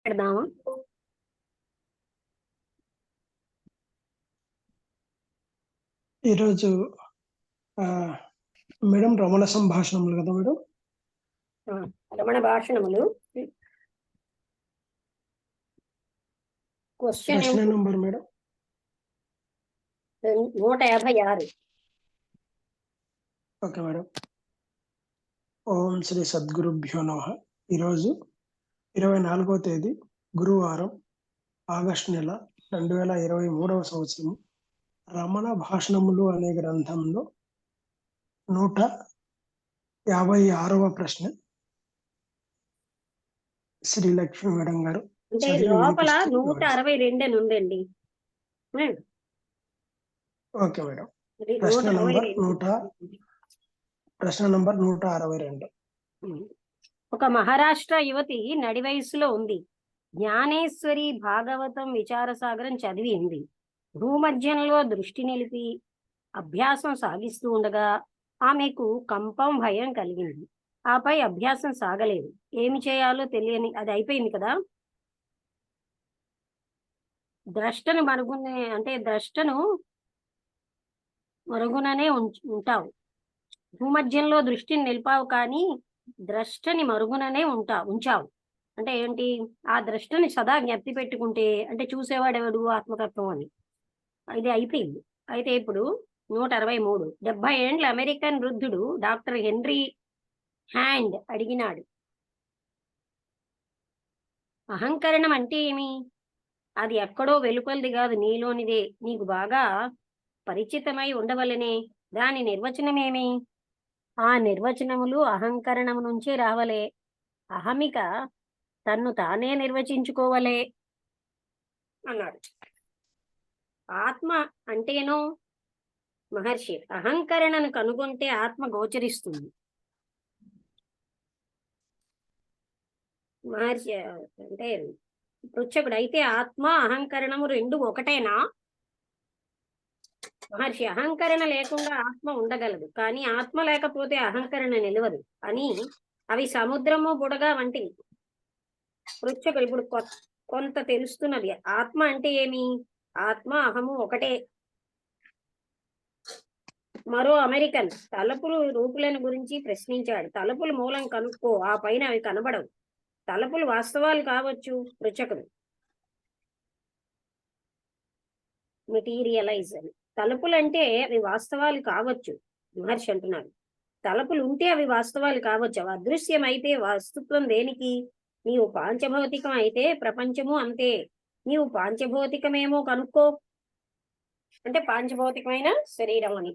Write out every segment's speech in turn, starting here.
పెడదామా? ఈరోజు మేడం రమణ సంభాషణములు కదా మేడం? రమణ భాషణములు. ప్రశ్న నంబర్ మేడం 156. Okay madam. ఓం శ్రీ సద్గురుభ్యో నమః. ఈరోజు 24వ తేదీ గురువారం, ఆగస్టు నెల 2023వ సంవత్సరం. రమణ భాషణములు అనే గ్రంథంలో 156వ ప్రశ్న శ్రీ లక్ష్మి మేడం గారు అంటే లోపల 162 అని ఉందండి. Okay madam. ప్రశ్న నంబర్ 162. ఒక మహారాష్ట్ర యువతి నడి వయసులో ఉంది. జ్ఞానేశ్వరి భాగవతం విచారసాగరం చదివింది. భూమధ్యంలో దృష్టి నిలిపి అభ్యాసం సాగిస్తూ ఉండగా ఆమెకు కంపం భయం కలిగింది. ఆపై అభ్యాసం సాగలేదు. ఏమి చేయాలో తెలియని అది అయిపోయింది కదా. ద్రష్టను మరుగుననే ఉంటావు. భూమధ్యంలో దృష్టిని నిలిపావు, కానీ ద్రష్టని మరుగుననే ఉంచావు. అంటే ఏంటి? ఆ ద్రష్టని సదా జ్ఞప్తి పెట్టుకుంటే, అంటే చూసేవాడెవడు? ఆత్మతత్వం అని. ఇది అయిపోయింది. అయితే ఇప్పుడు 163. 70 ఏండ్ల అమెరికన్ వృద్ధుడు డాక్టర్ హెన్రీ హ్యాండ్ అడిగినాడు, అహంకరణం అంటే ఏమి? అది ఎక్కడో వెలుపలిది కాదు, నీలోనిదే. నీకు బాగా పరిచితమై ఉండవలనే. దాని నిర్వచనమేమి? ఆ నిర్వచనములు అహంకరణము నుంచే రావలే. అహమిక తన్ను తానే నిర్వచించుకోవలే అన్నాడు. ఆత్మ అంటేనో మహర్షి అహంకరణను కనుగొంటే ఆత్మ గోచరిస్తుంది. మహర్షి అంటే పృచ్ఛకుడు, అయితే ఆత్మ అహంకరణము రెండు ఒకటేనా? మహర్షి, అహంకరణ లేకుండా ఆత్మ ఉండగలదు, కానీ ఆత్మ లేకపోతే అహంకరణ నిలవదు అని. అవి సముద్రము బుడగ వంటివి. పృచ్ఛకుడు, ఇప్పుడు కొంత తెలుస్తున్నది. ఆత్మ అంటే ఏమి? ఆత్మ అహము ఒకటే. మరో అమెరికన్ తలుపులు రూపులను గురించి ప్రశ్నించాడు. తలుపుల మూలం కనుక్కో, ఆ పైన అవి కనబడవు. తలుపులు వాస్తవాలు కావచ్చు. పృచ్ఛకుడు, మెటీరియలైజ్ అని. తలుపులు అంటే అవి వాస్తవాలు కావచ్చు. మహర్షి అంటున్నాడు, తలుపులు ఉంటే అవి వాస్తవాలు కావచ్చు. అవి అదృశ్యం అయితే వాస్తవం దేనికి? నీవు పాంచభౌతికం అయితే ప్రపంచము అంతే. నీవు పాంచభౌతికమేమో కనుక్కో. అంటే పాంచభౌతికమైన శరీరం అని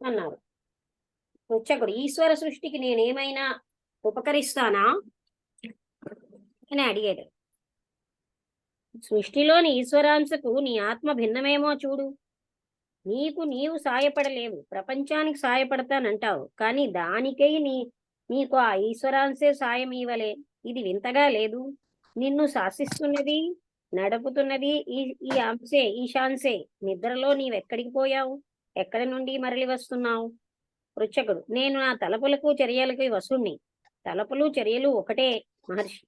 అన్నారు. పృచ్ఛకుడు, ఈశ్వర సృష్టికి నేనేమైనా ఉపకరిస్తానా అని అడిగాడు. సృష్టిలోని ఈశ్వరాంశకు నీ ఆత్మ భిన్నమేమో చూడు. నీవు సాయపడలేవు, ప్రపంచానికి సాయపడతానంటావు, కానీ దానికై నీకు ఆ ఈశ్వరాంశే సాయం ఇవ్వలే. ఇది వింతగా లేదు? నిన్ను శాసిస్తున్నది, నడుపుతున్నది ఈ అంశే, ఈశాంశే. నిద్రలో నీవెక్కడికి పోయావు? ఎక్కడి నుండి మరలి వస్తున్నావు? పృచ్ఛకుడు, నేను నా తలపులకు చర్యలకు వసుణ్ణి. తలపులు చర్యలు ఒకటే మహర్షి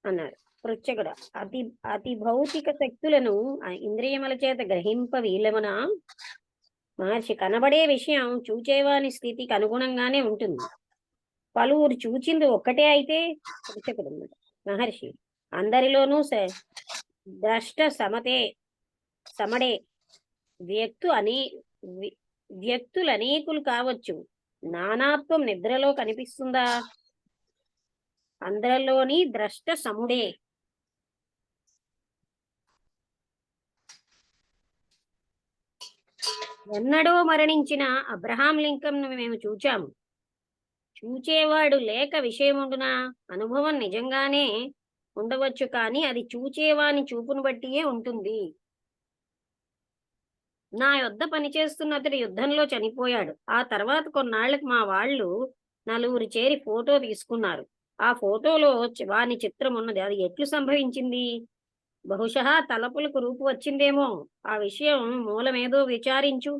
అన్నాడు. పృచ్ఛకుడు, అతి భౌతిక శక్తులను ఇంద్రియముల చేత గ్రహింప వీలమున? మహర్షి, కనబడే విషయం చూచేవాని స్థితికి అనుగుణంగానే ఉంటుంది. పలువురు చూచింది ఒక్కటే అయితే? పృచ్ఛకుడు, మహర్షి, అందరిలోనూ ద్రష్ట సమడే. వ్యక్తులు అనేకులు కావచ్చు. నానాత్వం నిద్రలో కనిపిస్తుందా? అందరిలోని ద్రష్ట సముడే. ఎన్నడో మరణించిన అబ్రహాం లింకన్ మేము చూచాము. చూచేవాడు లేక విషయముండునా? అనుభవం నిజంగానే ఉండవచ్చు, కానీ అది చూచేవాని చూపును బట్టియే ఉంటుంది. నా యొద్ద పనిచేస్తున్న అతడు యుద్ధంలో చనిపోయాడు. ఆ తర్వాత కొన్నాళ్లకు మా వాళ్ళు నలుగురు చేరి ఫోటో తీసుకున్నారు. ఆ ఫోటోలో వాని చిత్రం ఉన్నది. అది ఎట్లు సంభవించింది? బహుశా తలపులకు రూపు వచ్చిందేమో. ఆ విషయం మూలమేదో విచారించు.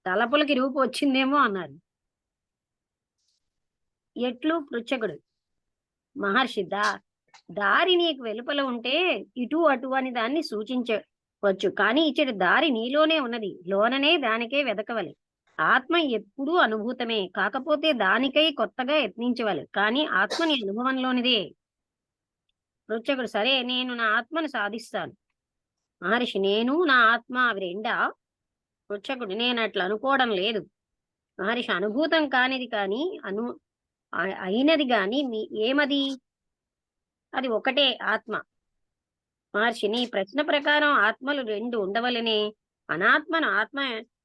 తలపులకి రూపు వచ్చిందేమో అన్నారు. ఎట్లు పృచ్ఛకుడు. మహర్షి దారి నీకు వెలుపల ఉంటే ఇటు అటు అని దాన్ని సూచించవచ్చు, కానీ ఇచ్చటి దారి నీలోనే ఉన్నది, లోననే దానికే వెదకవలె. ఆత్మ ఎప్పుడూ అనుభూతమే, కాకపోతే దానికై కొత్తగా యత్నించవలె, కానీ ఆత్మని అనుభవంలోనిదే. పృచ్ఛకుడు. సరే, నేను నా ఆత్మను సాధిస్తాను. మహర్షి. నేను నా ఆత్మ అవి రెండా? పృచ్ఛకుడు. నేను అట్లా అనుకోవడం లేదు. మహర్షి. అనుభూతం కానిది కాని అయినది గాని ఏమది? అది ఒకటే ఆత్మ. మహర్షి. నీ ప్రశ్న ప్రకారం ఆత్మలు రెండు ఉండవలనే. అనాత్మను ఆత్మ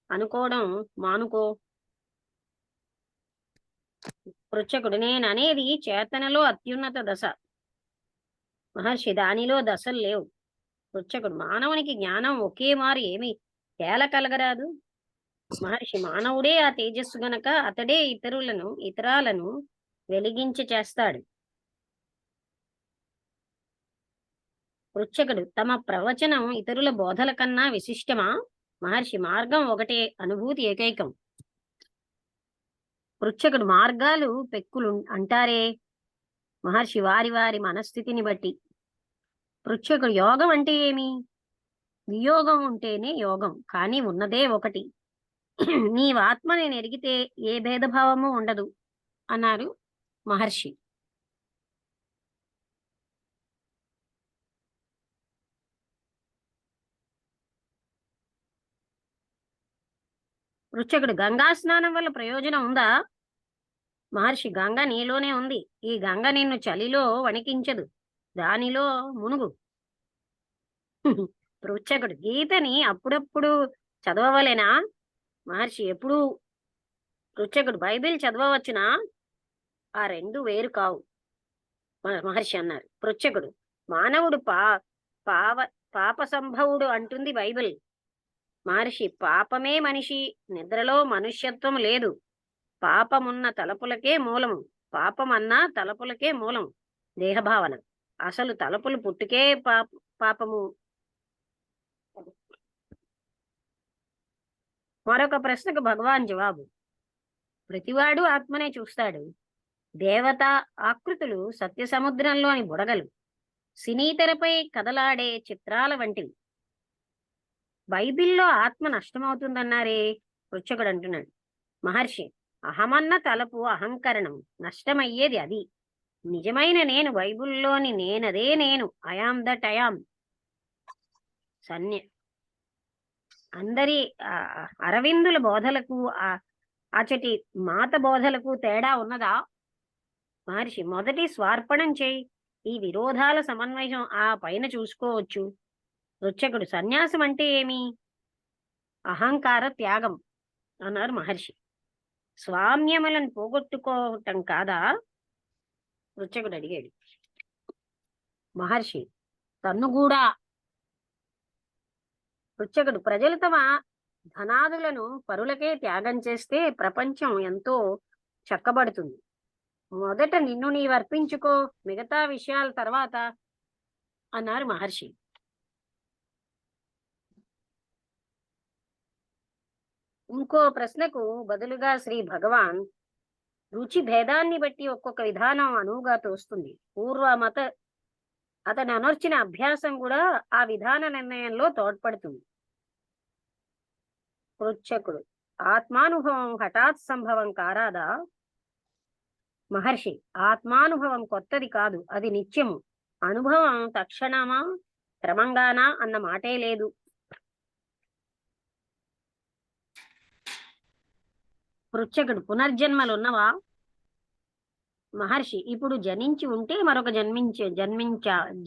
అనుకోవడం మానుకో. పృచ్ఛకుడు. నేననేది చేతనలో అత్యున్నత దశ. మహర్షి. దానిలో దశలు లేవు. పృచ్ఛకుడు. మానవునికి జ్ఞానం ఒకే మారు ఏమి తేల కలగరాదు? మహర్షి. మానవుడే ఆ తేజస్సు గనక అతడే ఇతరాలను వెలిగించి చేస్తాడు. పృచ్ఛకుడు. తమ ప్రవచనం ఇతరుల బోధల కన్నా విశిష్టమా? మహర్షి. మార్గం ఒకటే, అనుభూతి ఏకైకం. పృచ్ఛకుడు. మార్గాలు పెక్కులు అంటారే? మహర్షి. వారి వారి మనస్థితిని బట్టి. పృచ్ఛకుడు. యోగం అంటే ఏమి? వియోగం ఉంటేనే యోగం, కానీ ఉన్నదే ఒకటి. నీవాత్మని ఎరిగితే ఏ భేదభావము ఉండదు అన్నారు మహర్షి. పృచ్ఛకుడు. గంగా స్నానం వల్ల ప్రయోజనం ఉందా? మహర్షి. గంగ నీలోనే ఉంది. ఈ గంగ నిన్ను చలిలో వణికించదు, దానిలో మునుగు. పృచ్ఛకుడు. గీతని అప్పుడప్పుడు చదవవలెనా? మహర్షి. ఎప్పుడు? పృచ్ఛకుడు. బైబిల్ చదవవచ్చునా? ఆ రెండు వేరు కావు మహర్షి అన్నారు. పృచ్ఛకుడు. మానవుడు పాప సంభవుడు అంటుంది బైబిల్. మహర్షి. పాపమే మనిషి, నిద్రలో మనుష్యత్వం లేదు. పాపమున్న తలపులకే మూలము, పాపమన్నా తలపులకే మూలం. దేహభావన. అసలు తలపులు పుట్టుకే పాపము. మరొక ప్రశ్నకు భగవాన్ జవాబు. ప్రతివాడు ఆత్మనే చూస్తాడు. దేవత ఆకృతులు సత్య సముద్రంలోని బుడగలు, సినీతెరపై కదలాడే చిత్రాల వంటివి. బైబిల్లో ఆత్మ నష్టమవుతుందన్నారే? పృచ్ఛకుడు అంటున్నాడు. మహర్షి. అహమన్న తలపు అహంకరణం, నష్టమయ్యేది అది. నిజమైన నేను బైబిల్లోని నేనదే నేను. I am that I am. అందరి అరవిందుల బోధలకు అచటి మాత బోధలకు తేడా ఉన్నదా? మహర్షి. మొదటి స్వార్పణం చేయి, ఈ విరోధాల సమన్వయం ఆ పైన చూసుకోవచ్చు. పృచ్ఛకుడు. సన్యాసం అంటే ఏమి? అహంకార త్యాగం అన్నారు మహర్షి. స్వామ్యములను పోగొట్టుకోవటం కాదా? పృచ్ఛకుడు అడిగాడు. మహర్షి. తన్ను కూడా. పృచ్ఛకుడు. ప్రజలు తమ ధనాదులను పరులకే త్యాగం చేస్తే ప్రపంచం ఎంతో చక్కబడుతుంది. మొదట నిన్ను నీవు అర్పించుకో, మిగతా విషయాల తర్వాత అన్నారు మహర్షి. ఇంకో ప్రశ్నకు బదులుగా శ్రీ భగవాన్ రుచి భేదాన్ని బట్టి ఒక్కొక్క విధానం అనువుగా తోస్తుంది. అతను అనర్చిన అభ్యాసం కూడా ఆ విధాన నిర్ణయంలో తోడ్పడుతుంది. పృచ్ఛకుడు. ఆత్మానుభవం హఠాత్ సంభవం కారాదా? మహర్షి. ఆత్మానుభవం కొత్తది కాదు, అది నిత్యము. అనుభవం తక్షణమా క్రమంగానా అన్న మాటే లేదు. పృచ్ఛకుడు. పునర్జన్మలున్నవా? మహర్షి. ఇప్పుడు జనించి ఉంటే మరొక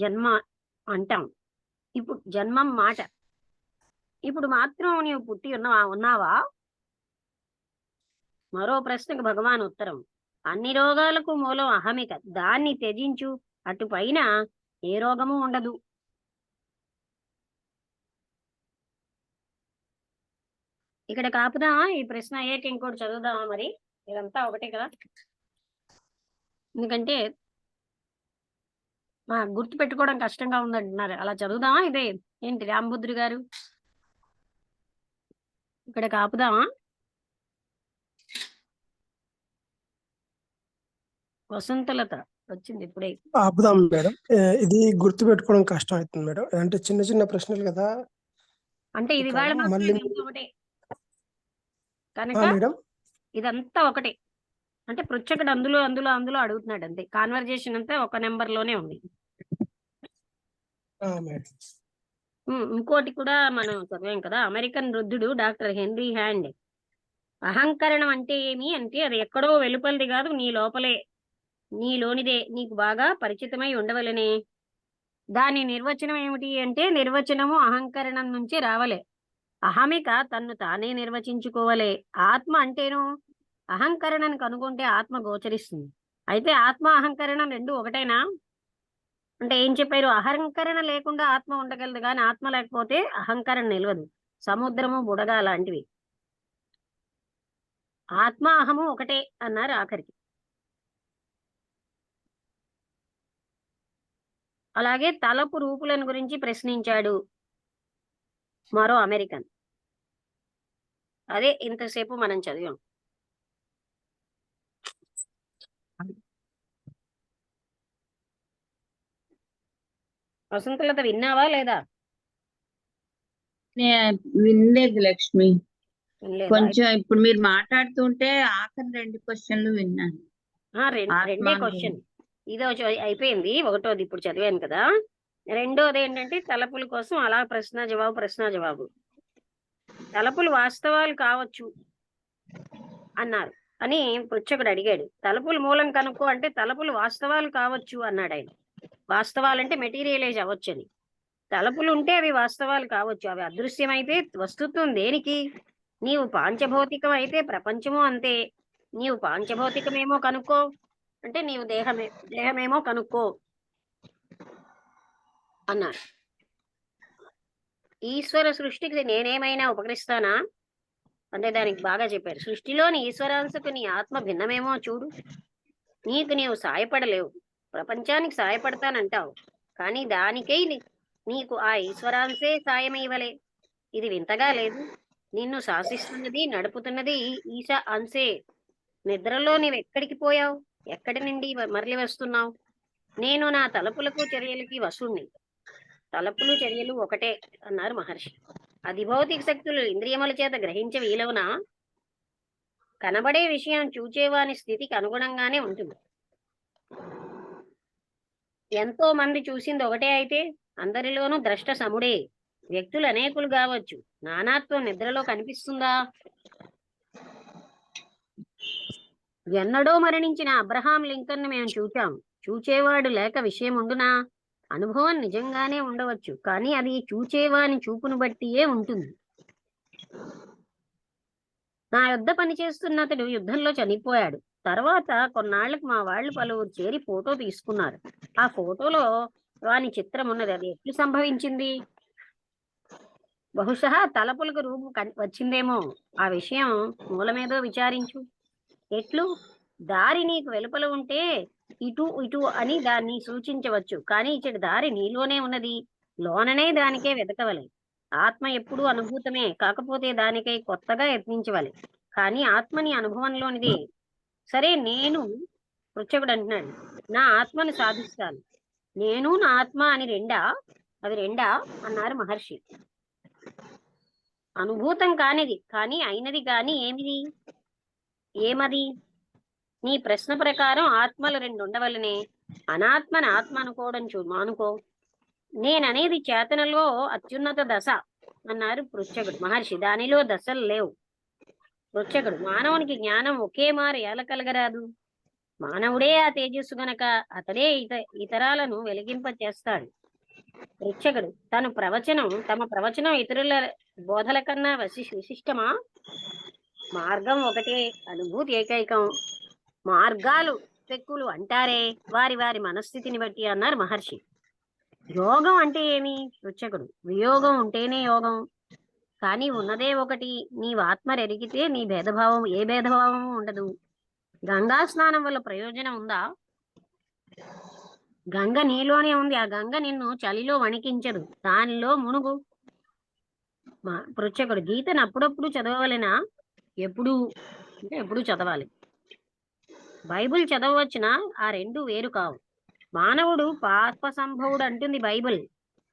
జన్మ అంటాం. ఇప్పుడు జన్మం మాట. ఇప్పుడు మాత్రం నీవు పుట్టి ఉన్నావా? మరో ప్రశ్నకు భగవాన్ ఉత్తరం. అన్ని రోగాలకు మూలం అహమిక, దాన్ని త్యజించు, అటుపైన ఏ రోగము ఉండదు. ఇక్కడ కాపుదామా? ఈ ప్రశ్న అయ్యాక ఇంకోటి చదువుదామా? మరి ఇదంతా ఒకటే కదా, ఎందుకంటే గుర్తు పెట్టుకోవడం కష్టంగా ఉందంటున్నారు. అలా చదువుదామా? ఇదే ఏంటి రాంభద్రు గారు? ఇక్కడ కాపుదామా? వసంతలత వచ్చింది ఇప్పుడే. ఆపుదాం మేడం. ఇది గుర్తు పెట్టుకోవడం కష్టం అవుతుంది మేడం. అంటే చిన్న చిన్న ప్రశ్నలు కదా. అంటే ఇది ఇక్కడ వాళ్ళ మాత్రం మళ్ళీ ఇదంతా ఒకటే కనుక మేడం. ఇదంతా ఒకటే. అంటే పృచ్ఛకుడు అందులో అందులో అందులో అడుగుతున్నాడు అంతే. కాన్వర్జేషన్ అంతా ఒక నెంబర్ లోనే ఉంది. మేడం. ఇంకోటి కూడా మనం చదివాం కదా, అమెరికన్ వృద్ధుడు డాక్టర్ హెన్రీ హ్యాండ్. అహంకరణం అంటే ఏమి అంటే అది ఎక్కడో వెలుపలిది కాదు, నీ లోపలే, నీలోనిదే, నీకు బాగా పరిచితమై ఉండవలనే. దాని నిర్వచనం ఏమిటి అంటే, నిర్వచనము అహంకరణం నుంచి రావలే. అహమిక తన్ను తానే నిర్వచించుకోవలే. ఆత్మ అంటేను అహంకరణను కనుగొంటే ఆత్మ గోచరిస్తుంది. అయితే ఆత్మ అహంకరణం రెండు ఒకటేనా అంటే ఏం చెప్పారు? అహంకరణ లేకుండా ఆత్మ ఉండగలదు, కానీ ఆత్మ లేకపోతే అహంకరణ నిలవదు. సముద్రము బుడగ లాంటివి. ఆత్మ అహము ఒకటే అన్నారు ఆఖరికి. అలాగే తలపు రూపులను గురించి ప్రశ్నించాడు మరో అమెరికన్. అదే ఇంతసేపు మనం చదివాం. వసంతలత విన్నావా లేదా? వినలేదు లక్ష్మి. వినలేదా? కొంచెం ఇప్పుడు మీరు మాట్లాడుతుంటే ఆఖరి 2 క్వశ్చన్లు విన్నాను. రెండే క్వశ్చన్. ఇదో అయిపోయింది, ఒకటోది ఇప్పుడు చదివాను కదా. రెండోది ఏంటంటే తలపుల కోసం అలా ప్రశ్న జవాబు. తలపులు వాస్తవాలు కావచ్చు అన్నారు అని పృచ్ఛకుడు అడిగాడు. తలపుల మూలం కనుక్కో అంటే తలపులు వాస్తవాలు కావచ్చు అన్నాడు ఆయన. వాస్తవాలంటే మెటీరియలైజ్ అవ్వచ్చని. తలపులు ఉంటే అవి వాస్తవాలు కావచ్చు, అవి అదృశ్యమైతే వస్తుత్వం దేనికి? నీవు పాంచభౌతికం అయితే ప్రపంచము అంతే. నీవు పాంచభౌతికమేమో కనుక్కో అంటే నీవు దేహమేమో కనుక్కో అన్నారు. ఈశ్వర సృష్టికి నేనేమైనా ఉపకరిస్తానా అంటే దానికి బాగా చెప్పారు. సృష్టిలోని ఈశ్వరాంశకు నీ ఆత్మ భిన్నమేమో చూడు. నీవు సాయపడలేవు, ప్రపంచానికి సాయపడతానంటావు, కానీ దానికై నీకు ఆ ఈశ్వరాంశే సాయమివ్వలే. ఇది వింతగా లేదు? నిన్ను శాసిస్తున్నది, నడుపుతున్నది ఈశా అంశే. నిద్రలో నీవెక్కడికి పోయావు? ఎక్కడి నుండి మరలి వస్తున్నావు? నేను నా తలపులకు చర్యలకి వశుణ్ణి. తలపులు చర్యలు ఒకటే అన్నారు మహర్షి. అధిభౌతిక శక్తులు ఇంద్రియముల చేత గ్రహించ వీలవునా? కనబడే విషయం చూచేవాని స్థితికి అనుగుణంగానే ఉంటుంది. ఎంతో మంది చూసింది ఒకటే అయితే అందరిలోనూ ద్రష్ట సముడే. వ్యక్తులు అనేకులు కావచ్చు, నానాత్వం నిద్రలో కనిపిస్తుందా? ఎన్నడో మరణించిన అబ్రహాం లింకన్ మేము చూచాం. చూచేవాడు లేక విషయం ఉండునా? అనుభవం నిజంగానే ఉండవచ్చు, కానీ అది చూచేవాని చూపును బట్టియే ఉంటుంది. నా యుద్ధ పనిచేస్తున్న అతడు యుద్ధంలో చనిపోయాడు. తర్వాత కొన్నాళ్లకు మా వాళ్ళు పలువురు చేరి ఫోటో తీసుకున్నారు. ఆ ఫోటోలో వాని చిత్రం ఉన్నది. అది ఎట్లు సంభవించింది? బహుశా తలపులకు రూపు వచ్చిందేమో. ఆ విషయం మూలమేదో విచారించు. ఎట్లు? దారి నీకు వెలుపల ఉంటే ఇటు ఇటు అని దాన్ని సూచించవచ్చు, కానీ ఇచ్చటి దారి నీలోనే ఉన్నది, లోననే దానికే వెతకవలే. ఆత్మ ఎప్పుడూ అనుభూతమే, కాకపోతే దానికై కొత్తగా యత్నించవలే. కానీ ఆత్మని అనుభవంలోనిదే. సరే, నేను పృచ్ఛకుడు అంటున్నాడు, నా ఆత్మను సాధిస్తాను. నేను నా ఆత్మ అని అవి రెండా అన్నారు మహర్షి. అనుభూతం కానిది కానీ అయినది కాని ఏమది? నీ ప్రశ్న ప్రకారం ఆత్మలు రెండు ఉండవలనే. అనాత్మని ఆత్మ అనుకోవడం మానుకో. నేననేది చేతనలో అత్యున్నత దశ అన్నారు పృచ్ఛకుడు. మహర్షి, దానిలో దశలు లేవు. పృచ్ఛకుడు, మానవునికి జ్ఞానం ఒకే మారు ఎలా కలగరాదు? మానవుడే ఆ తేజస్సు గనక అతడే ఇతరాలను వెలిగింప చేస్తాడు. పృచ్ఛకుడు, తమ ప్రవచనం ఇతరుల బోధల కన్నా విశిష్టమా? మార్గం ఒకటే, అనుభూతి ఏకైకం. మార్గాలు పెక్కులు అంటారే, వారి వారి మనస్థితిని బట్టి అన్నారు మహర్షి. యోగం అంటే ఏమి? పృచ్ఛకుడు, వియోగం ఉంటేనే యోగం. కానీ ఉన్నదే ఒకటి. నీవు ఆత్మరెరిగితే నీ ఏ భేదభావము ఉండదు. గంగా స్నానం వల్ల ప్రయోజనం ఉందా? గంగ నీలోనే ఉంది. ఆ గంగ నిన్ను చలిలో వణికించదు. దానిలో మునుగు. పృచ్ఛకుడు గీతను అప్పుడప్పుడు చదవవలెనా? ఎప్పుడు అంటే ఎప్పుడు చదవాలి. బైబిల్ చదవవచ్చునా? ఆ రెండు వేరు కావు. మానవుడు పాప సంభవుడు అంటుంది బైబిల్.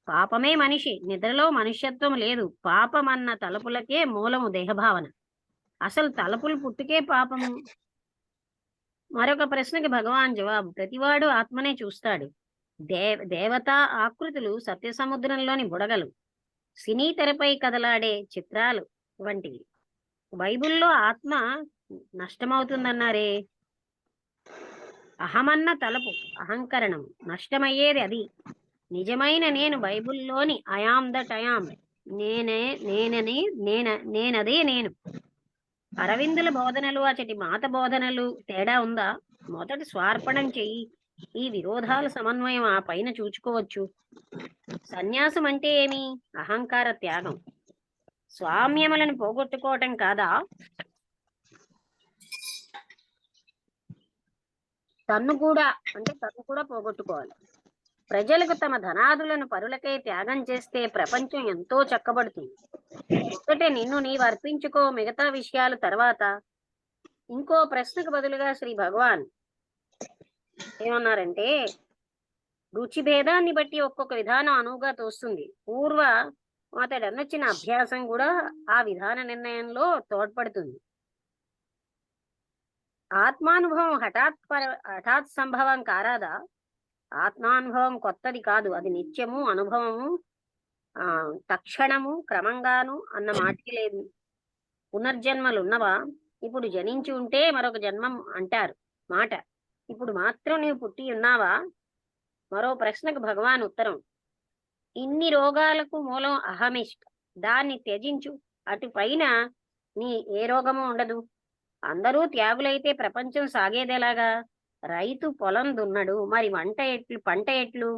పాపమే మనిషి, నిద్రలో మనుష్యత్వం లేదు. పాపమన్న తలపులకే మూలము దేహభావన. అసలు తలపులు పుట్టుకే పాపము. మరొక ప్రశ్నకి భగవాన్ జవాబు: ప్రతివాడు ఆత్మనే చూస్తాడు. దేవతా ఆకృతులు సత్య సముద్రంలోని బుడగలు, సినీ తెరపై కదలాడే చిత్రాలు వంటివి. బైబిల్లో ఆత్మ నష్టమవుతుందన్నారే. అహమన్న తలపు, అహంకరణం నష్టమయ్యేది అది. నిజమైన నేను బైబిల్లోని ఐఆమ్ దట్ ఐఆమ్, నేనదే నేను. అరవిందుల బోధనలు అచటి మాత బోధనలు తేడా ఉందా? మొదటి స్వార్పణం చెయ్యి, ఈ విరోధాల సమన్వయం ఆ పైన చూచుకోవచ్చు. సన్యాసం అంటే ఏమి? అహంకార త్యాగం. స్వామ్యములను పోగొట్టుకోవటం కాదా? తన్ను కూడా పోగొట్టుకోవాలి. ప్రజలకు తమ ధనాదులను పరులకై త్యాగం చేస్తే ప్రపంచం ఎంతో చక్కబడుతుంది. ఒకటే నిన్ను నీవు అర్పించుకో, మిగతా విషయాలు తర్వాత. ఇంకో ప్రశ్నకు బదులుగా శ్రీ భగవాన్ ఏమన్నారంటే, రుచి భేదాన్ని బట్టి ఒక్కొక్క విధానం అనువుగా తోస్తుంది. అతడు అన్నొచ్చిన అభ్యాసం కూడా ఆ విధాన నిర్ణయంలో తోడ్పడుతుంది. ఆత్మానుభవం హఠాత్ సంభవం కారాదా? ఆత్మానుభవం కొత్తది కాదు, అది నిత్యము అనుభవము, తక్షణము, క్రమంగాను అన్న మాటే లేదు. పునర్జన్మలు ఉన్నవా? ఇప్పుడు జనించి ఉంటే మరొక జన్మం అంటారు మాట. ఇప్పుడు మాత్రం నీవు పుట్టి ఉన్నావా? మరో ప్రశ్నకు భగవాన్ ఉత్తరం: ఇన్ని రోగాలకు మూలం అహమిష్ట, దాన్ని త్యజించు, అటుపైన నీ ఏ రోగము ఉండదు. అందరూ త్యాగులైతే ప్రపంచం సాగేదేలాగా? రైతు పొలం దున్నడు, మరి పంట ఎట్లు?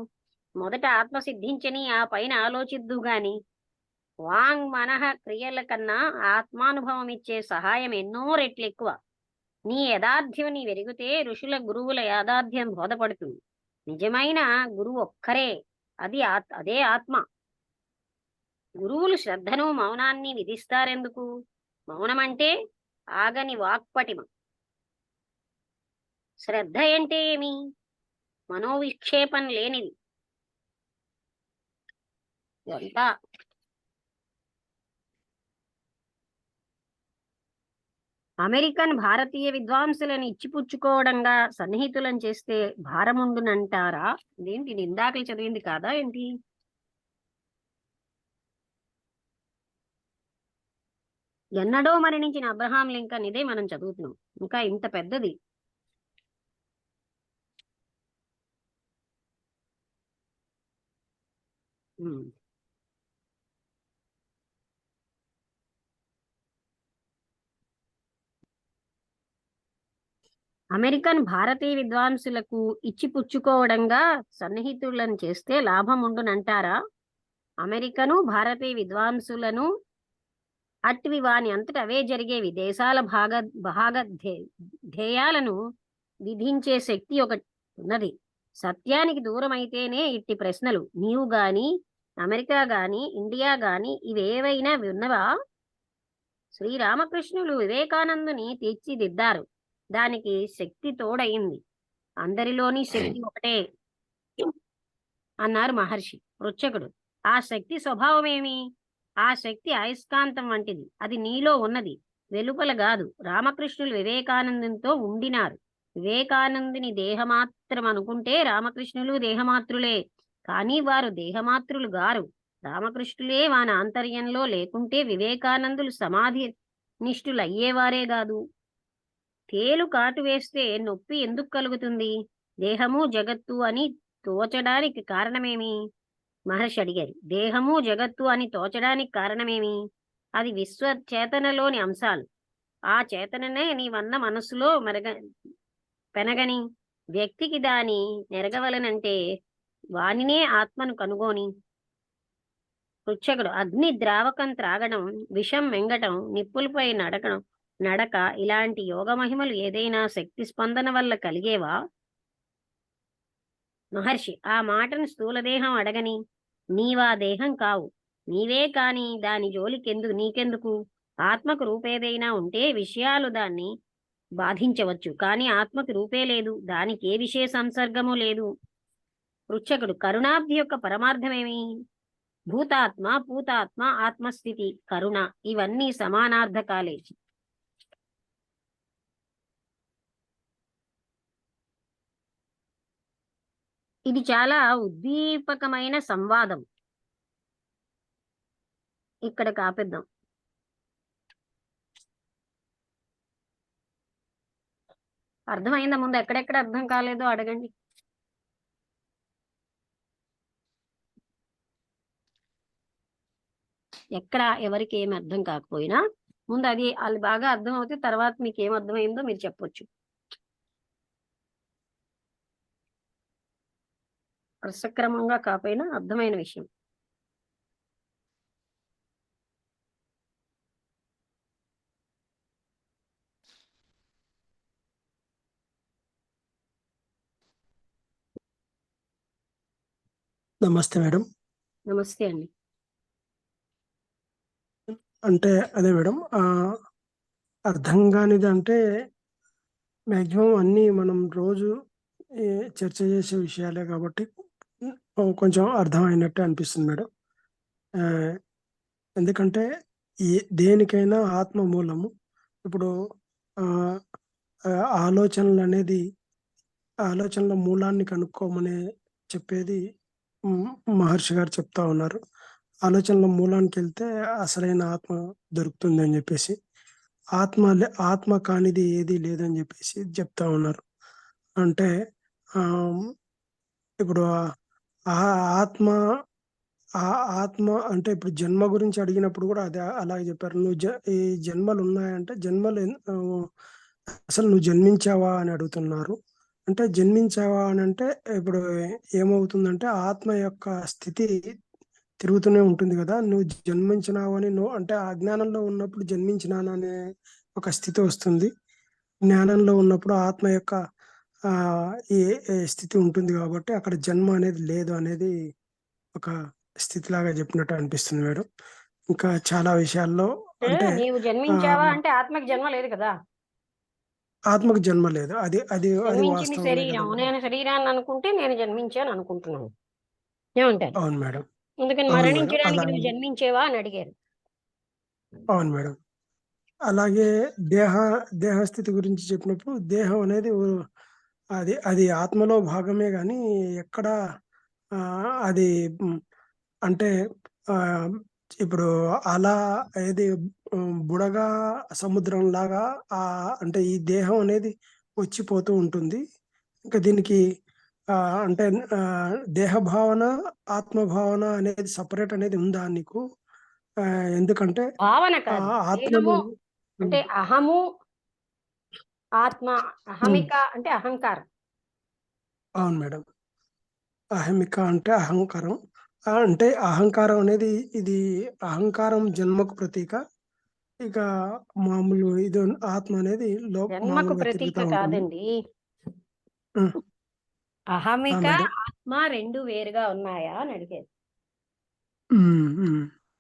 మొదట ఆత్మ సిద్ధించని ఆ పైన ఆలోచిద్దు గాని. వాంగ్ మనః క్రియల కన్నా ఆత్మానుభవం ఇచ్చే సహాయం ఎన్నో రెట్లు ఎక్కువ. నీ యథార్థ్యం నీ వెరిగితే ఋషుల గురువుల యాథార్థ్యం బోధపడుతుంది. నిజమైన గురువు ఒక్కరే, అదే ఆత్మ. గురువులు శ్రద్ధను మౌనాన్ని విధిస్తారెందుకు? మౌనమంటే ఆగని వాక్పటిమ. శ్రద్ధ అంటే ఏమి? మనోవిక్షేపం లేనిది. ఇదంతా అమెరికన్ భారతీయ విద్వాంసులను ఇచ్చిపుచ్చుకోవడంగా సన్నిహితులను చేస్తే భారముండునంటారా? ఇదేంటి, ఇందాకలు చదివింది కాదా ఏంటి? ఎన్నడో మరణించిన అబ్రహాం లింకన్ ఇదే మనం చదువుతున్నాం. ఇంకా ఇంత పెద్దది. అమెరికన్ భారతీయ విద్వాంసులకు ఇచ్చిపుచ్చుకోవడంగా సన్నిహితులను చేస్తే లాభం ఉండునంటారా? అమెరికను భారతీయ విద్వాంసులను అట్వి వాని అంతట అవే జరిగే విదేశాల ధ్యేయాలను విధించే శక్తి ఒకటి ఉన్నది. సత్యానికి దూరం అయితేనే ఇట్టి ప్రశ్నలు. నీవు గాని, అమెరికా గాని, ఇండియా గాని ఇవేవైనా విన్నవా? శ్రీరామకృష్ణులు వివేకానందుని తీర్చిదిద్దారు. దానికి శక్తి తోడయింది. అందరిలోని శక్తి ఒకటే అన్నారు మహర్షి. పృచ్ఛకుడు: ఆ శక్తి స్వభావమేమి? ఆ శక్తి అయస్కాంతం వంటిది. అది నీలో ఉన్నది, వెలుపల కాదు. రామకృష్ణులు వివేకానందంతో ఉండినారు. వివేకానందుని దేహమాత్రం అనుకుంటే రామకృష్ణులు దేహమాత్రులే, కానీ వారు దేహమాత్రులు గారు. రామకృష్ణులే వాని ఆంతర్యంలో లేకుంటే వివేకానందులు సమాధి నిష్ఠులయ్యేవారే కాదు. తేలు కాటు వేస్తే నొప్పి ఎందుకు కలుగుతుంది? దేహము జగత్తు అని తోచడానికి కారణమేమి? మహర్షి అడిగారు. దేహము జగత్తు అని తోచడానికి కారణమేమి? అది విశ్వచేతనలోని అంశాలు. ఆ చేతననే నీవన్న మనస్సులో పెనగని వ్యక్తికి దాని నెరగవలనంటే వానినే ఆత్మను కనుగొని. పృచ్ఛకుడు: అగ్ని ద్రావకం త్రాగడం, విషం మెంగటం, నిప్పులపై నడక ఇలాంటి యోగ మహిమలు ఏదైనా శక్తి స్పందన వల్ల కలిగేవా? మహర్షి: ఆ మాటను స్థూలదేహం అడగని. నీవా దేహం కావు. నీవే కాని దాని జోలికెందుకు నీకెందుకు? ఆత్మకు రూపేదైనా ఉంటే విషయాలు దాన్ని బాధించవచ్చు, కానీ ఆత్మకి రూపే లేదు, దానికి ఏ విషయ సంసర్గము లేదు. పృచ్ఛకుడు: కరుణాబ్ది యొక్క పరమార్థమేమి? భూతాత్మ, పూతాత్మ, ఆత్మస్థితి, కరుణ ఇవన్నీ సమానార్థకాలే. ఇది చాలా ఉద్దీపకమైన సంవాదం. ఇక్కడ కాపిద్దాం. అర్థమైందా? ముందు ఎక్కడెక్కడ అర్థం కాలేదో అడగండి. ఎక్కడ ఎవరికి ఏమి అర్థం కాకపోయినా ముందు అది వాళ్ళు బాగా అర్థం అవుతే తర్వాత మీకు ఏం అర్థమైందో మీరు చెప్పొచ్చు. సక్రమంగా కాకపోయినా అర్థమైన విషయం. నమస్తే మేడం. నమస్తే అండి. అంటే అదే మేడం, అర్థం కానిది అంటే మ్యాక్సిమం అన్నీ మనం రోజు చర్చ చేసే విషయాలే కాబట్టి కొంచెం అర్థమైనట్టే అనిపిస్తుంది మేడం. ఎందుకంటే దేనికైనా ఆత్మ మూలము. ఇప్పుడు ఆలోచనల మూలాన్ని కనుక్కోమని చెప్పేది మహర్షి గారు చెప్తా ఉన్నారు. ఆలోచనల మూలానికి వెళ్తే అసలైన ఆత్మ దొరుకుతుంది అని చెప్పేసి, ఆత్మ కానిది ఏది లేదని చెప్పేసి చెప్తా ఉన్నారు. అంటే ఇప్పుడు ఆత్మ ఆత్మ అంటే ఇప్పుడు జన్మ గురించి అడిగినప్పుడు కూడా అదే అలాగే చెప్పారు. ఈ జన్మలు ఉన్నాయంటే అసలు నువ్వు జన్మించావా అని అడుగుతున్నారు. అంటే జన్మించావా అని అంటే ఇప్పుడు ఏమవుతుందంటే ఆత్మ యొక్క స్థితి తిరుగుతూనే ఉంటుంది కదా. నువ్వు జన్మించినావు అని నువ్వు అంటే అజ్ఞానంలో ఉన్నప్పుడు జన్మించినాననే ఒక స్థితి వస్తుంది. జ్ఞానంలో ఉన్నప్పుడు ఆత్మ యొక్క ఏ స్థితి ఉంటుంది కాబట్టి అక్కడ జన్మ అనేది లేదు అనేది ఒక స్థితిలాగా చెప్పినట్టు అనిపిస్తుంది మేడం. ఇంకా చాలా విషయాల్లో అంటే నీవు జన్మించావా అంటే ఆత్మకి జన్మ లేదు కదా. ఆత్మకు జన్మ లేదు. అది అది అది జన్మించింది వాస్తవమే శరీరం. కదా. నేను శరీరాన్ని అనుకుంటే నేను జన్మించాను అనుకుంటున్నాను. ఏమంటారు? అవును మేడం. అందుకని అవును మేడం. మరణించడానికి అలాగే నువ్వు జన్మించేవా అని అడిగారు. అవును మేడం. అలాగే దేహస్థితి గురించి చెప్పినప్పుడు దేహం అనేది అది అది ఆత్మలో భాగమే కానీ ఎక్కడ అది అంటే ఆ, ఇప్పుడు అలా ఏది బుడగ సముద్రం లాగా అంటే ఈ దేహం అనేది వచ్చిపోతూ ఉంటుంది. ఇంకా దీనికి అంటే దేహ భావన ఆత్మ భావన అనేది సపరేట్ అనేది ఉందా నీకు? ఎందుకంటే భావన కాదు, ఆత్మలో దేహము అంటే అహము, ఆత్మ. అహమిక అంటే అహంకారం. అవును మేడం. అహమిక అంటే అహంకారం. అంటే అహంకారం అనేది ఇది అహంకారం జన్మకు ప్రతీక. ఇక మామూలు ఇది ఆత్మ అనేది జన్మకు మామూలుగా ప్రతీక తిరుగుతూ ఉంటుంది. కాదండి. అహమిక మేడం. ఆత్మ రెండు వేరుగా ఉన్నాయా అని అడిగారు.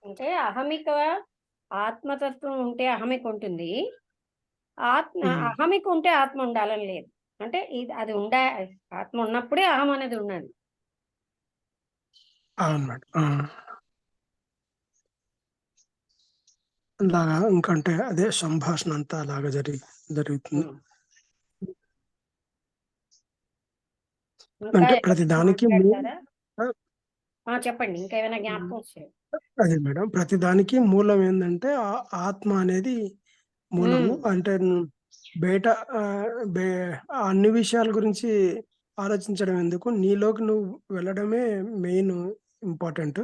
అంటే అహమిక ఆత్మతత్వం ఉంటే అహమిక ఉంటుంది. అహమిక ఉంటే ఆత్మ ఉండాలని లేదు. అంటే అది ఆత్మ ఉన్నప్పుడే అహం అనేది ఉన్నది. అవును మేడం. అలాగా ఇంకంటే అదే సంభాషణ అంతా అలాగా జరుగుతుంది. ఇంకా అంటే ప్రతి ఏమైనా దానికి మాట్లాడతారా? చెప్పండి, ఇంకా ఏమైనా జ్ఞాపకం వచ్చాయి? అదే మేడం, ప్రతి దానికి మూలం ఏంటంటే ఆత్మ అనేది మూలము. అంటే బయట అన్ని విషయాల గురించి ఆలోచించడం ఎందుకు, నీలోకి నువ్వు వెళ్ళడమే మెయిన్ ఇంపార్టెంట్.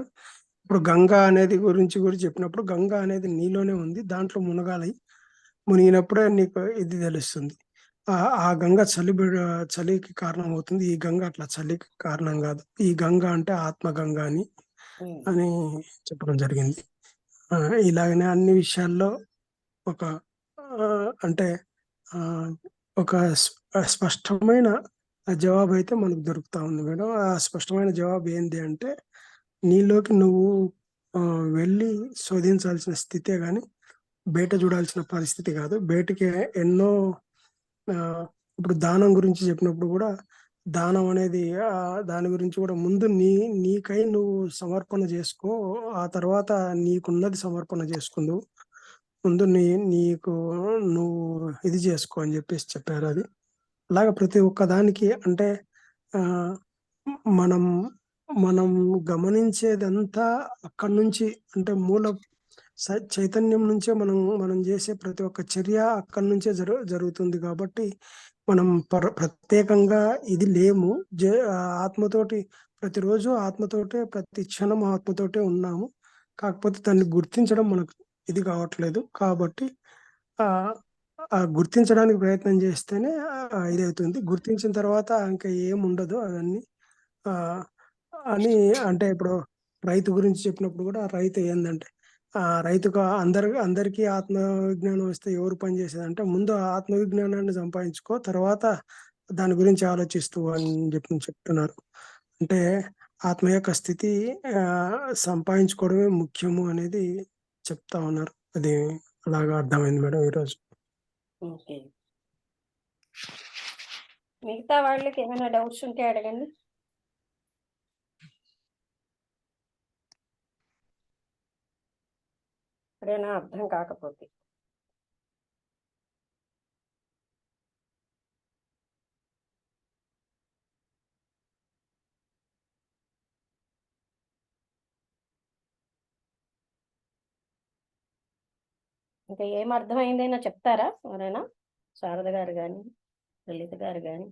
ఇప్పుడు గంగా అనేది గురించి చెప్పినప్పుడు గంగా అనేది నీలోనే ఉంది, దాంట్లో మునిగినప్పుడే నీకు ఇది తెలుస్తుంది. ఆ గంగ చలికి కారణం అవుతుంది, ఈ గంగ అట్లా చలికి కారణం కాదు. ఈ గంగ అంటే ఆత్మ గంగ అని చెప్పడం జరిగింది. ఇలాగనే అన్ని విషయాల్లో ఒక అంటే ఒక స్పష్టమైన జవాబు అయితే మనకు దొరుకుతా ఉంది మేడం. ఆ స్పష్టమైన జవాబు ఏంటి అంటే నీలోకి నువ్వు వెళ్ళి శోధించాల్సిన స్థితే గాని బయట చూడాల్సిన పరిస్థితి కాదు. బయటికి ఎన్నో ఇప్పుడు దానం గురించి చెప్పినప్పుడు కూడా దానం అనేది దాని గురించి కూడా ముందు నీకై నువ్వు సమర్పణ చేసుకో, ఆ తర్వాత నీకున్నది సమర్పణ చేసుకుందువు, ముందు నీకు నువ్వు ఇది చేసుకో అని చెప్పేసి చెప్పారు. అది అలాగ ప్రతి ఒక్క దానికి అంటే ఆ మనం మనం గమనించేదంతా అక్కడి నుంచి, అంటే మూల చైతన్యం నుంచే మనం చేసే ప్రతి ఒక్క చర్య అక్కడి నుంచే జరుగుతుంది. కాబట్టి మనం ప్రత్యేకంగా ఇది లేము. ఆత్మతోటి ప్రతిరోజు ఆత్మతోటే, ప్రతి క్షణం ఆత్మతోటే ఉన్నాము. కాకపోతే దాన్ని గుర్తించడం మనకు ఇది కావట్లేదు. కాబట్టి ఆ ఆ గుర్తించడానికి ప్రయత్నం చేస్తేనే ఇదవుతుంది. గుర్తించిన తర్వాత ఇంకా ఏముండదు అవన్నీ. ఆ అని అంటే ఇప్పుడు రైతు గురించి చెప్పినప్పుడు కూడా రైతు ఏందంటే రైతుకు అందరికీ ఆత్మ విజ్ఞానం వస్తే ఎవరు పని చేసేదంటే ముందు ఆత్మ విజ్ఞానాన్ని సంపాదించుకో, తర్వాత దాని గురించి ఆలోచిస్తూ అని చెప్తున్నారు. అంటే ఆత్మ యొక్క స్థితి సంపాదించుకోవడమే ముఖ్యము అనేది చెప్తా ఉన్నారు. అది అలాగా అర్థమైంది మేడం ఈరోజు. ఓకే, మిగతా వాళ్ళకి ఏమైనా డౌట్స్ ఉంటే అడగండి. ఎప్పుడైనా అర్థం కాకపోతే. ఇంకా ఏం అర్థమైందైనా చెప్తారా ఎవరైనా? శారద గారు కానీ లలిత గారు కానీ.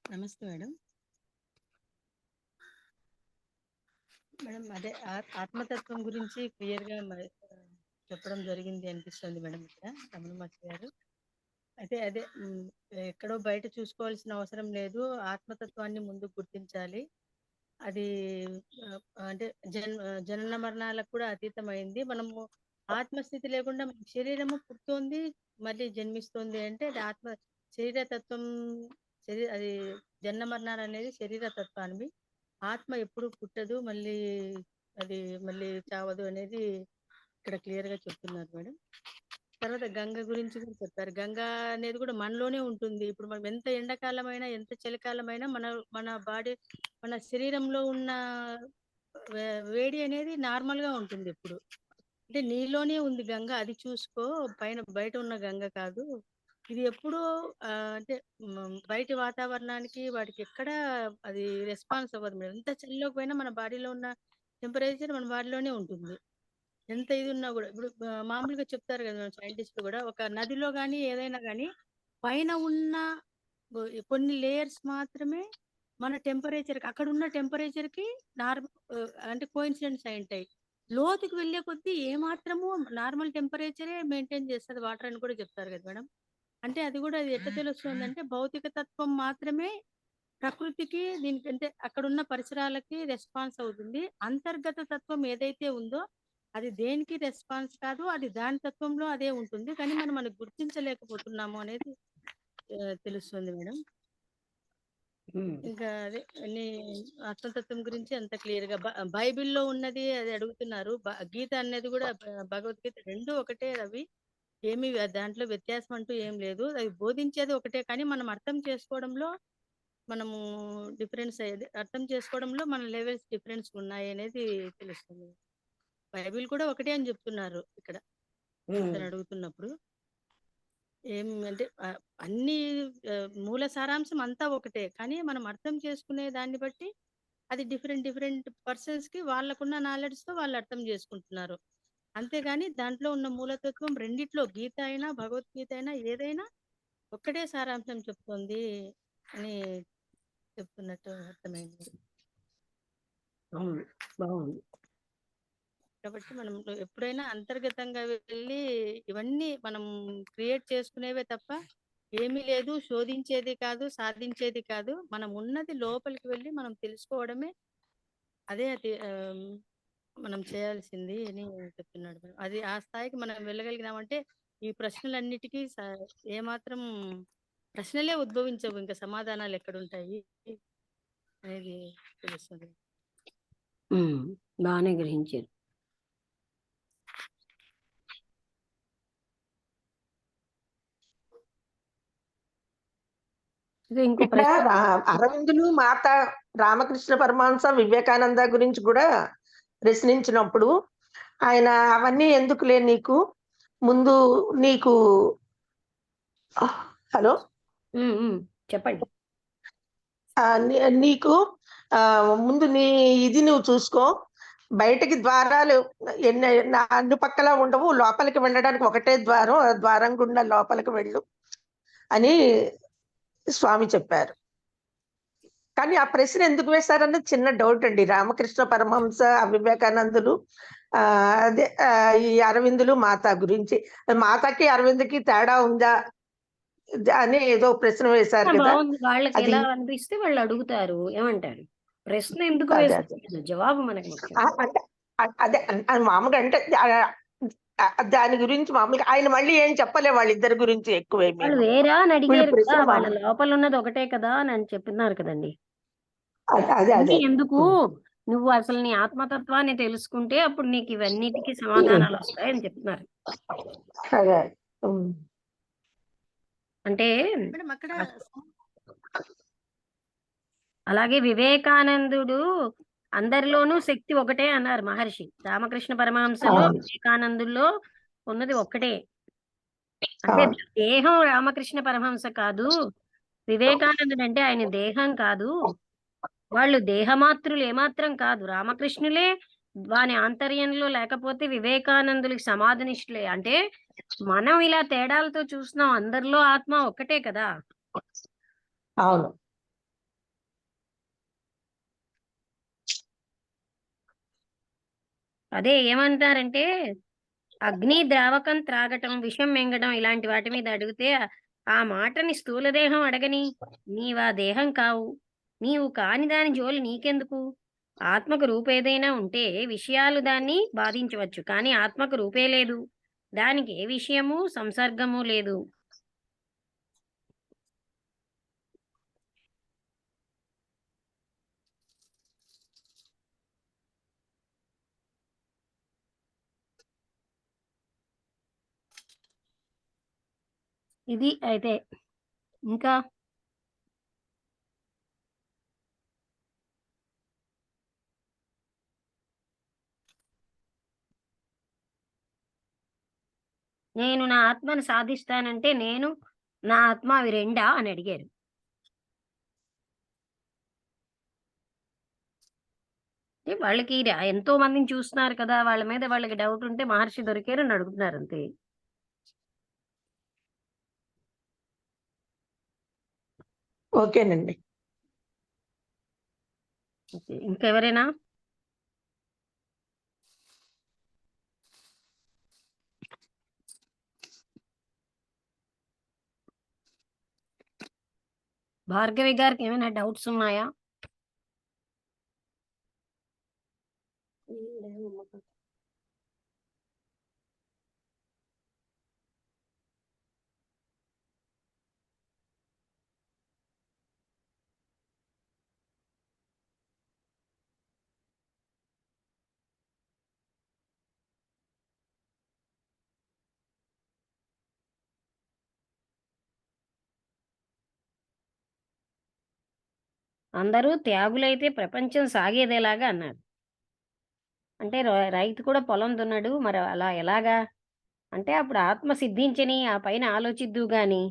నమస్తే మేడం. మేడం అదే ఆత్మతత్వం గురించి క్లియర్ గా చెప్పడం జరిగింది అనిపిస్తుంది మేడం ఇక్కడ రమణ మాస్టర్ గారు. అయితే అదే ఎక్కడో బయట చూసుకోవాల్సిన అవసరం లేదు, ఆత్మతత్వాన్ని ముందు గుర్తించాలి. అది అంటే జనన మరణాలకు కూడా అతీతమైంది. మనము ఆత్మస్థితి లేకుండా శరీరము పుడుతోంది, మళ్ళీ జన్మిస్తుంది అంటే అది శరీరతత్వం. అది జనన మరణాలు అనేది శరీర తత్వాన్ని. ఆత్మ ఎప్పుడు పుట్టదు, మళ్ళీ చావదు అనేది ఇక్కడ క్లియర్ గా చెప్తున్నారు మేడం. తర్వాత గంగ గురించి కూడా చెప్పారు. గంగ అనేది కూడా మనలోనే ఉంటుంది. ఇప్పుడు మనం ఎంత ఎండాకాలమైనా ఎంత చలికాలమైనా మన బాడీ, మన శరీరంలో ఉన్న వేడి అనేది నార్మల్ గా ఉంటుంది ఎప్పుడు. అంటే నీలోనే ఉంది గంగ, అది చూసుకో, బయట ఉన్న గంగ కాదు. ఇది ఎప్పుడూ అంటే బయట వాతావరణానికి వాటికి ఎక్కడ అది రెస్పాన్స్ అవ్వదు మేడం. ఎంత చలిలోకి పోయినా మన బాడీలో ఉన్న టెంపరేచర్ మన బాడీలోనే ఉంటుంది. ఎంత ఇది ఉన్నా కూడా. ఇప్పుడు మామూలుగా చెప్తారు కదా సైంటిస్టులు కూడా, ఒక నదిలో కానీ ఏదైనా కానీ పైన ఉన్న కొన్ని లేయర్స్ మాత్రమే మన టెంపరేచర్, అక్కడ ఉన్న టెంపరేచర్ కి అంటే కోఇన్సిడెంట్స్ అయి ఉంటాయి. లోతుకి వెళ్ళే కొద్దీ ఏమాత్రము నార్మల్ టెంపరేచరే మెయింటైన్ చేస్తుంది వాటర్ అని కూడా చెప్తారు కదా మేడం. అంటే అది కూడా ఎట్లా తెలుస్తుంది అంటే భౌతిక తత్వం మాత్రమే ప్రకృతికి దీనికి, అంటే అక్కడ ఉన్న పరిసరాలకి రెస్పాన్స్ అవుతుంది. అంతర్గత తత్వం ఏదైతే ఉందో అది దేనికి రెస్పాన్స్ కాదు, అది దాని తత్వంలో అదే ఉంటుంది. కానీ మనం గుర్తించలేకపోతున్నాము అనేది తెలుస్తుంది మేడం. ఇంకా అదే అన్ని ఆత్మతత్వం గురించి అంత క్లియర్ గా బైబిల్లో ఉన్నది అది అడుగుతున్నారు. గీత అనేది కూడా భగవద్గీత రెండు ఒకటే అవి, ఏమి దాంట్లో వ్యత్యాసం అంటూ ఏం లేదు. అవి బోధించేది ఒకటే, కానీ మనం అర్థం చేసుకోవడంలో మనము డిఫరెన్స్ అయ్యేది, అర్థం చేసుకోవడంలో మన లెవెల్స్ డిఫరెన్స్ ఉన్నాయి అనేది తెలుస్తుంది. బైబిల్ కూడా ఒకటే అని చెప్తున్నారు ఇక్కడ అతను అడుగుతున్నప్పుడు. ఏం అంటే అన్ని మూల సారాంశం అంతా ఒకటే, కానీ మనం అర్థం చేసుకునే దాన్ని బట్టి అది డిఫరెంట్ పర్సన్స్ కి వాళ్ళకున్న నాలెడ్జ్ తో వాళ్ళు అర్థం చేసుకుంటున్నారు. అంతేగాని దాంట్లో ఉన్న మూలతత్వం రెండిట్లో, గీత అయినా భగవద్గీత అయినా ఏదైనా ఒక్కటే సారాంశం చెప్తుంది అని చెప్తున్నట్టు అర్థమైంది. బాగుంది. కాబట్టి మనం ఎప్పుడైనా అంతర్గతంగా వెళ్ళి ఇవన్నీ మనం క్రియేట్ చేసుకునేవే తప్ప ఏమీ లేదు, శోధించేది కాదు, సాధించేది కాదు. మనం ఉన్నది లోపలికి వెళ్ళి మనం తెలుసుకోవడమే, అదే మనం చేయాల్సింది అని చెప్తున్నాడు మేడం. అది ఆ స్థాయికి మనం వెళ్ళగలిగినామంటే ఈ ప్రశ్నలన్నిటికీ ఏమాత్రం ప్రశ్నలే ఉద్భవించవు, ఇంకా సమాధానాలు ఎక్కడుంటాయి. అనేది తెలుస్తుంది. బాగానే గ్రహించారు. ఇది ఇంకో ఇక్కడ ప్రశ్న. అరవిందులు మాత రామకృష్ణ పరమహంస వివేకానంద గురించి కూడా ప్రశ్నించినప్పుడు ఆయన అవన్నీ ఎందుకులే నీకు ముందు నీకు హలో చెప్పండి. నీకు ముందు నీ ఇది నువ్వు చూసుకో, బయటకి ద్వారాలు అన్ని పక్కల ఉండవు, లోపలికి వెళ్ళడానికి ఒకటే ద్వారం, ఆ ద్వారం గుండా లోపలికి వెళ్ళు అని స్వామి చెప్పారు. కానీ ఆ ప్రశ్న ఎందుకు వేశారన్నది చిన్న డౌట్ అండి. రామకృష్ణ పరమహంస వివేకానందులు అదే ఈ అరవిందులు మాత గురించి, మాతకి అరవింద్కి తేడా ఉందా అని ఏదో ప్రశ్న వేశారు కదా. వాళ్ళకి ఎలా అనిపిస్తే వాళ్ళు అడుగుతారు. ఏమంటారు? ప్రశ్న ఎందుకు వేస్తారు, జవాబు మనకి ముఖ్యం. అంటే అదే మామూలుగా అంటే దాని గురించి మామూలుగా ఆయన మళ్ళీ ఏం చెప్పలే వాళ్ళిద్దరి గురించి ఎక్కువేమి. వాళ్ళు వేరా అని అడిగారు కదా, వాళ్ళ లోపల ఉన్నది ఒకటే కదా అని చెప్తున్నారు కదండి. అదే ఎందుకు నువ్వు అసలు నీ ఆత్మతత్వాన్ని తెలుసుకుంటే అప్పుడు నీకు ఇవన్నిటికీ సమాధానాలు వస్తాయని చెప్తున్నారు. అంటే అలాగే వివేకానందుడు అందరిలోనూ శక్తి ఒకటే అన్నారు మహర్షి. రామకృష్ణ పరమహంసలో వివేకానందుల్లో ఉన్నది ఒక్కటే. అంటే దేహం రామకృష్ణ పరమహంస కాదు, వివేకానందుడు అంటే ఆయన దేహం కాదు, వాళ్ళు దేహమాత్రులు ఏమాత్రం కాదు, రామకృష్ణులే వాని ఆంతర్యంలో లేకపోతే వివేకానందులకి సమాధినిష్ఠులే. అంటే మనం ఇలా తేడాలతో చూస్తున్నాం, అందరిలో ఆత్మ ఒక్కటే కదా. అవును. అదే ఏమంటారంటే అగ్ని ద్రావకం త్రాగటం, విషం మింగటం ఇలాంటి వాటి మీద అడిగితే ఆ మాటని స్థూల దేహం అడగని, నీవా దేహం కావు, నీవు కాని దాని జోలి నీకెందుకు, ఆత్మకు రూపేదైనా ఉంటే విషయాలు దాన్ని బాధించవచ్చు, కానీ ఆత్మకు రూపే లేదు, దానికి ఏ విషయము సంసర్గము లేదు. ఇది అయితే ఇంకా నేను నా ఆత్మను సాధిస్తానంటే నేను నా ఆత్మ అవి రెండా అని అడిగారు. వాళ్ళకి ఎంతో మందిని చూస్తున్నారు కదా, వాళ్ళ మీద వాళ్ళకి డౌట్ ఉంటే మహర్షి దొరికారు అని అడుగుతున్నారు అంతే. ఓకేనండి. ఇంకెవరైనా? భార్గవి గారికి ఏమైనా డౌట్స్ ఉన్నాయా? అందరూ త్యాగులైతే ప్రపంచం సాగేదేలాగా అన్నారు. అంటే రైతు కూడా పొలం దున్నాడు, మరి అలా ఎలాగా అంటే అప్పుడు ఆత్మ సిద్ధించని ఆ పైన ఆలోచిద్దు గాని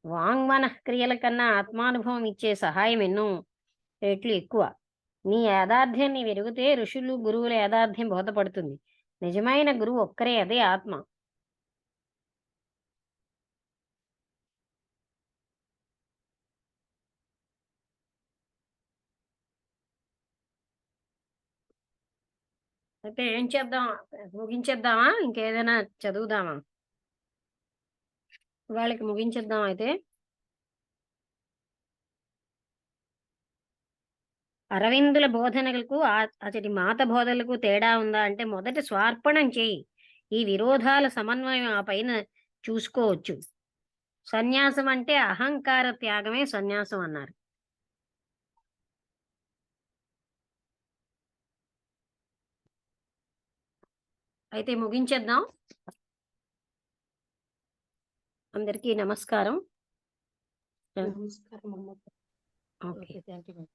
వాంగ్మన క్రియల కన్నా ఆత్మానుభవం ఇచ్చే సహాయం ఎన్నో రేట్లు ఎక్కువ. నీ యాథార్థ్యం నీ వెరిగితే ఋషులు గురువుల యాథార్థ్యం బోధపడుతుంది. నిజమైన గురువు ఒక్కరే, అదే ఆత్మ. అయితే ఏం చేద్దాం, ముగించేద్దామా, ఇంకేదైనా చదువుదామా? వాళ్ళకి ముగించేద్దాం. అయితే అరవిందుల బోధనలకు అతడి మాత బోధనలకు తేడా ఉందా అంటే మొదట స్వార్పణం చేయి, ఈ విరోధాల సమన్వయం ఆ పైన చూసుకోవచ్చు. సన్యాసం అంటే అహంకార త్యాగమే సన్యాసం అన్నారు. అయితే ముగించేద్దాం. అందరికీ నమస్కారం. నమస్కారం అమ్మ. Okay. Okay, thank you madam.